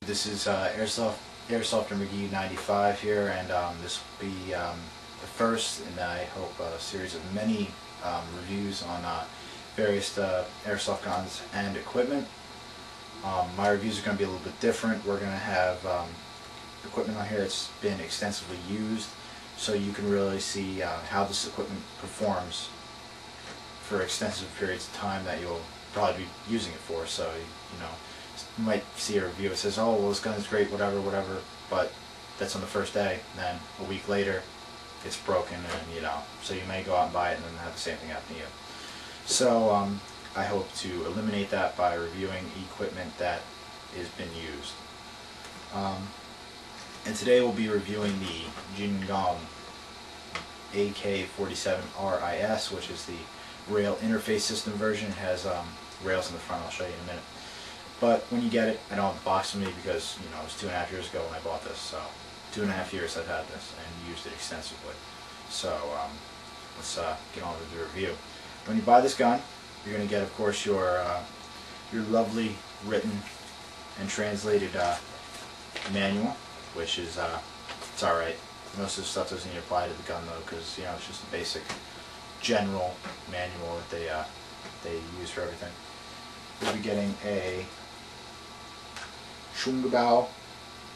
This is Airsoft McGee 95 here, and this will be the first, and I hope a series of many reviews on various airsoft guns and equipment. My reviews are going to be a little bit different. We're going to have equipment on here that's been extensively used, so you can really see how this equipment performs for extensive periods of time that you'll probably be using it for. So you might see a review that says, oh well, this gun is great, whatever, but that's on the first day. Then a week later it's broken, and so you may go out and buy it and then have the same thing happen to you. So I hope to eliminate that by reviewing equipment that has been used. And today we'll be reviewing the JG AK-47 RIS, which is the rail interface system version. It has rails in the front. I'll show you in a minute. But when you get it, I don't have a box with me because it was 2.5 years ago when I bought this. So 2.5 years I've had this and used it extensively. So let's get on with the review. When you buy this gun, you're going to get, of course, your lovely written and translated manual, which is it's all right. Most of the stuff doesn't even apply to the gun though, because it's just a basic general manual that they use for everything. We'll be getting a Schwungabau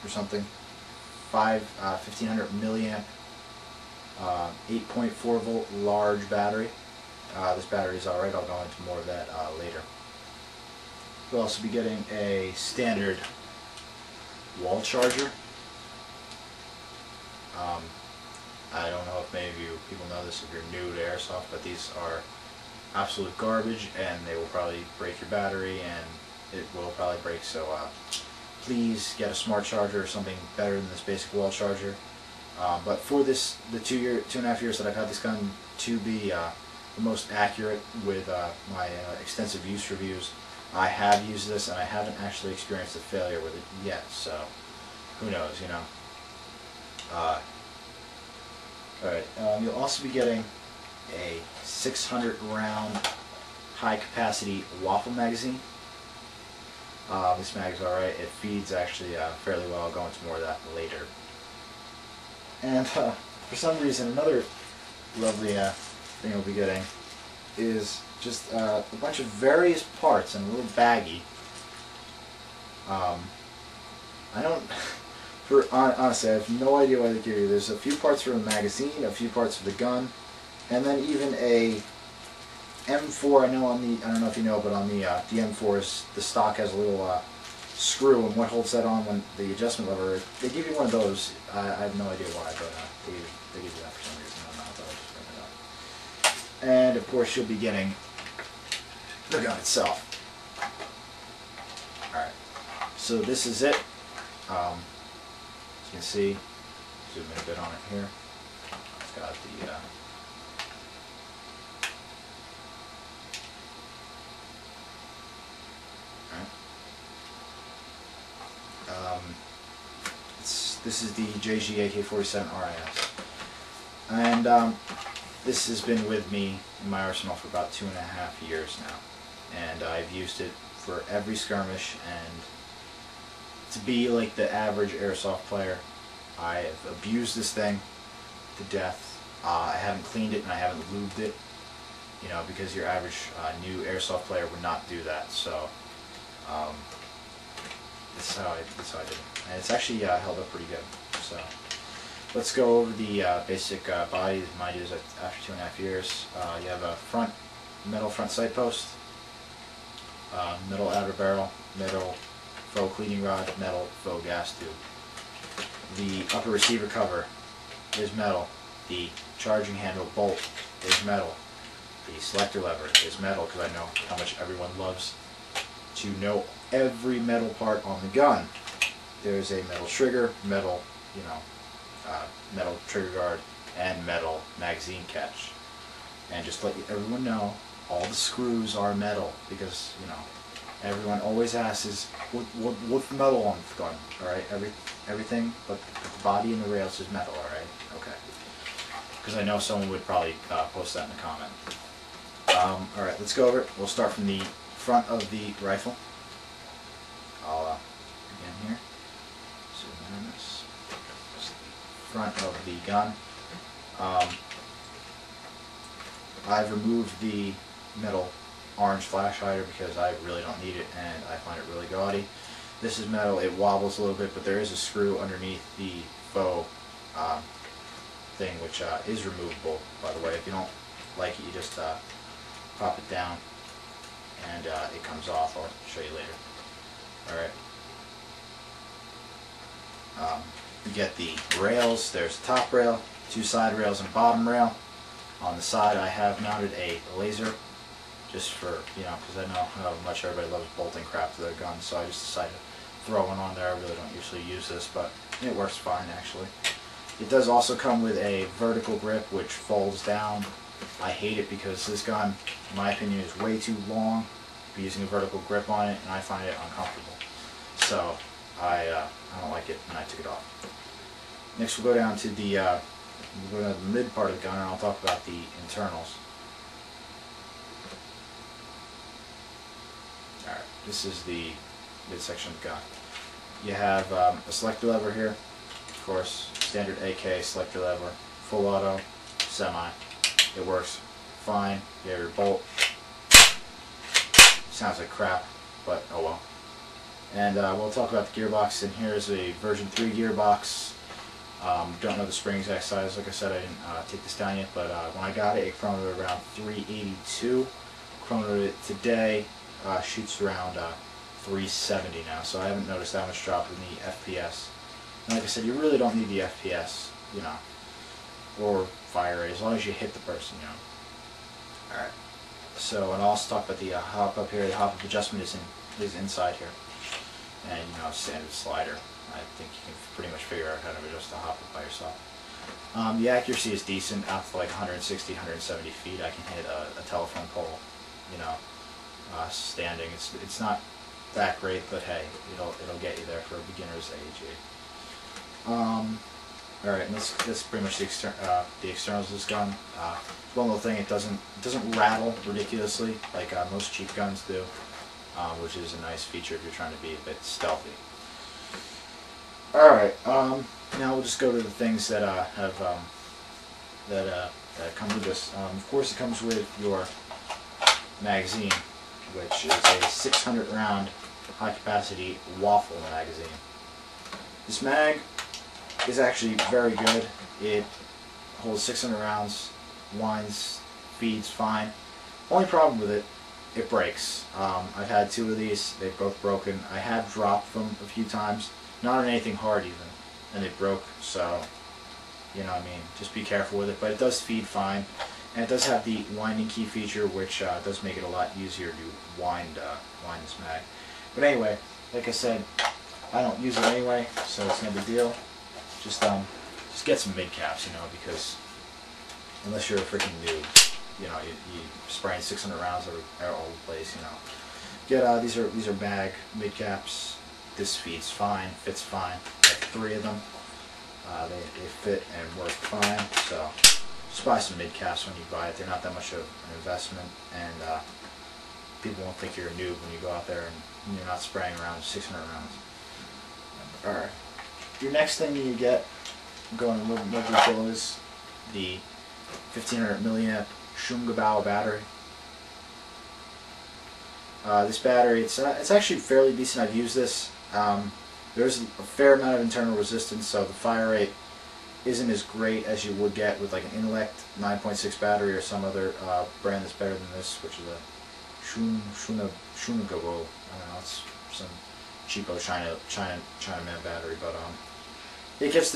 or something, 1500 milliamp, 8.4 volt large battery. This battery is alright. I'll go into more of that later. We'll also be getting a standard wall charger. I don't know if many of you people know this if you're new to airsoft, but these are absolute garbage, and they will probably break your battery, and it will probably break. So please get a smart charger or something better than this basic wall charger. But for the 2.5 years that I've had this gun to be the most accurate with my extensive use reviews, I have used this and I haven't actually experienced a failure with it yet. So who knows, Alright, you'll also be getting a 600 round high capacity waffle magazine. This mag is alright. It feeds actually fairly well. I'll go into more of that later. And for some reason, another lovely thing you'll be getting is just a bunch of various parts in a little baggie. I don't honestly, I have no idea why they give you. There's a few parts for the magazine, a few parts for the gun, and then even a M4. I don't know if you know, but on the M4, the stock has a little screw, and what holds that on when the adjustment lever. They give you one of those. I have no idea why, but they give you that for some reason. I don't know. I thought I'd just bring it up. And of course, you'll be getting the gun itself. All right. So this is it. As you can see, zoom in a bit on it here. I've got the this is the JG AK-47 RIS, and this has been with me in my arsenal for about 2.5 years now, and I've used it for every skirmish. And to be like the average airsoft player, I have abused this thing to death. I haven't cleaned it and I haven't lubed it, because your average new airsoft player would not do that. So that's how I did it, and it's actually held up pretty good. So let's go over the basic body. Mind you, after 2.5 years, you have a metal front sight post, metal outer barrel, metal faux cleaning rod, metal faux gas tube. The upper receiver cover is metal. The charging handle bolt is metal. The selector lever is metal, because I know how much everyone loves to know every metal part on the gun. There's a metal trigger, metal, metal trigger guard, and metal magazine catch. And just to let everyone know, all the screws are metal, because everyone always asks, what's the metal on the gun? All right, everything but the body and the rails is metal. All right, okay. Because I know someone would probably post that in the comment. All right, let's go over it. We'll start from the front of the rifle. I'll begin here. front of the gun. I've removed the metal orange flash hider because I really don't need it and I find it really gaudy. This is metal, it wobbles a little bit, but there is a screw underneath the faux thing, which is removable, by the way. If you don't like it, you just pop it down and it comes off. I'll show you later. Alright. You get the rails. There's the top rail, 2 side rails, and bottom rail. On the side I have mounted a laser, just for, because I know how much everybody loves bolting crap to their guns, so I just decided to throw one on there. I really don't usually use this, but it works fine actually. It does also come with a vertical grip which folds down. I hate it because this gun, in my opinion, is way too long to be using a vertical grip on it, and I find it uncomfortable. So I don't like it, and I took it off. Next we'll go down to the mid part of the gun, and I'll talk about the internals. Alright, this is the midsection of the gun. You have a selector lever here, of course, standard AK selector lever, full auto, semi. It works fine. You have your bolt. Sounds like crap, but oh well. And we'll talk about the gearbox, and here's a version 3 gearbox. Don't know the spring exact size, like I said, I didn't take this down yet, but when I got it, it chronoed around 382. Chronoed it today, shoots around 370 now, so I haven't noticed that much drop in the FPS. And like I said, you really don't need the FPS, or fire rate, as long as you hit the person, Alright, so, and I'll also talk about the hop up here. The hop up adjustment is inside here, and standard slider. I think you can pretty much figure out how to adjust the hop up by yourself. The accuracy is decent, out to like 160, 170 feet. I can hit a telephone pole, standing. It's not that great, but hey, it'll get you there for a beginner's AG. Alright, and that's pretty much the externals of this gun. One little thing, it doesn't rattle ridiculously like most cheap guns do, which is a nice feature if you're trying to be a bit stealthy. Alright, now we'll just go to the things that that come with this. Of course, it comes with your magazine, which is a 600 round high capacity waffle magazine. This mag is actually very good. It holds 600 rounds, winds, feeds fine. Only problem with it, it breaks. I've had 2 of these, they've both broken. I have dropped them a few times, not on anything hard even, and they broke, so, just be careful with it. But it does feed fine, and it does have the winding key feature, which does make it a lot easier to wind this mag. But anyway, like I said, I don't use it anyway, so it's no big deal. Just get some mid caps, because unless you're a freaking noob, you spraying 600 rounds all over the place, Get these are mag mid caps. This feeds fine, fits fine. I have 3 of them. They fit and work fine. So just buy some mid caps when you buy it. They're not that much of an investment, and people won't think you're a noob when you go out there and you're not spraying around 600 rounds. All right. Your next thing you get, going a little more detail, is the 1500 milliamp Schumgebau battery. This battery, it's actually fairly decent. I've used this. There's a fair amount of internal resistance, so the fire rate isn't as great as you would get with like an Intellect 9.6 battery or some other brand that's better than this, which is a Schumgebau. I don't know, it's some cheapo China man battery, but it gets the